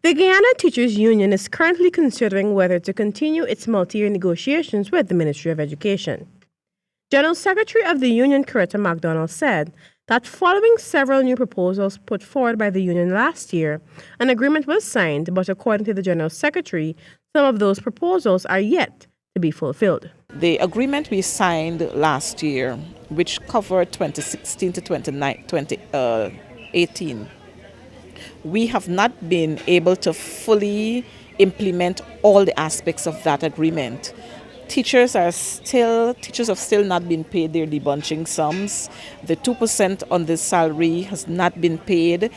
The Guyana Teachers Union is currently considering whether to continue its multi-year negotiations with the Ministry of Education. General Secretary of the union, Coretta MacDonald, said that following several new proposals put forward by the union last year, an agreement was signed, but according to the General Secretary, some of those proposals are yet to be fulfilled. The agreement we signed last year, which covered 2016 to 2018, we have not been able to fully implement all the aspects of that agreement. Teachers have still not been paid their debunching sums. The 2% on the salary has not been paid.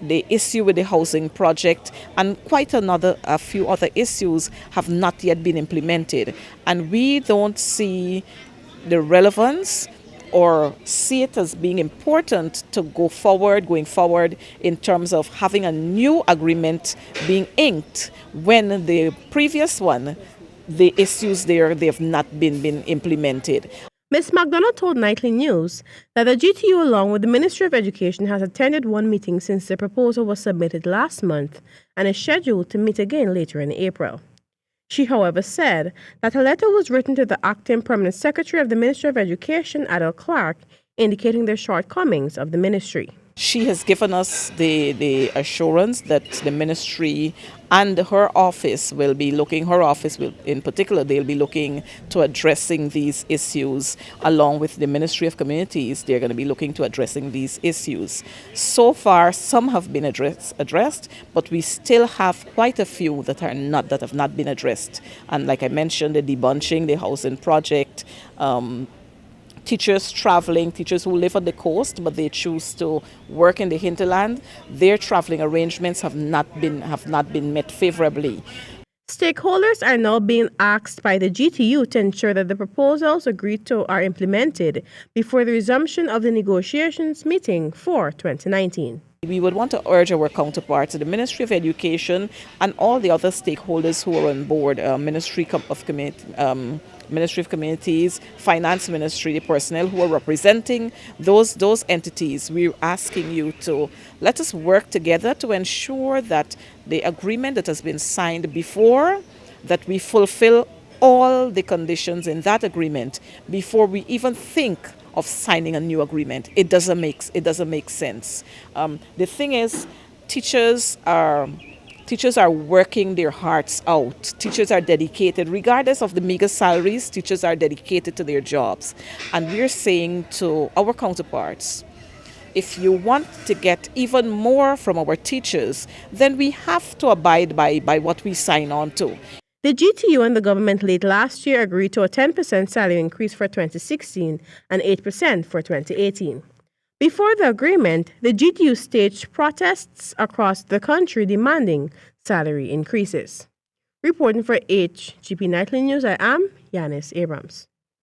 The issue with the housing project and a few other issues have not yet been implemented. And we don't see the relevance or see it as being important to going forward in terms of having a new agreement being inked when the previous one, the issues there, they have not been implemented. Ms. MacDonald told Nightly News that the GTU, along with the Ministry of Education, has attended one meeting since the proposal was submitted last month and is scheduled to meet again later in April. She, however, said that a letter was written to the acting permanent secretary of the Ministry of Education, Adel Clark, indicating the shortcomings of the ministry. She has given us the assurance that the ministry and her office will be looking, in particular, they'll be looking to addressing these issues along with the Ministry of Communities. They're going to be looking to addressing these issues. So far, some have been addressed, but we still have quite a few that have not been addressed. And like I mentioned, the debunching, the housing project, teachers traveling, teachers who live on the coast but they choose to work in the hinterland, their traveling arrangements have not been met favorably. Stakeholders are now being asked by the GTU to ensure that the proposals agreed to are implemented before the resumption of the negotiations meeting for 2019. We would want to urge our counterparts, the Ministry of Education and all the other stakeholders who are on board, Ministry of Communities, Finance Ministry, the personnel who are representing those entities. We're asking you to let us work together to ensure that the agreement that has been signed before, that we fulfill all the conditions in that agreement before we even think of signing a new agreement. It doesn't make sense. The thing is, teachers are working their hearts out. Teachers are dedicated, regardless of the meager salaries. Teachers are dedicated to their jobs, and we're saying to our counterparts, if you want to get even more from our teachers, then we have to abide by what we sign on to. The GTU and the government late last year agreed to a 10% salary increase for 2016 and 8% for 2018. Before the agreement, the GTU staged protests across the country demanding salary increases. Reporting for HGP Nightly News, I am Yanis Abrams.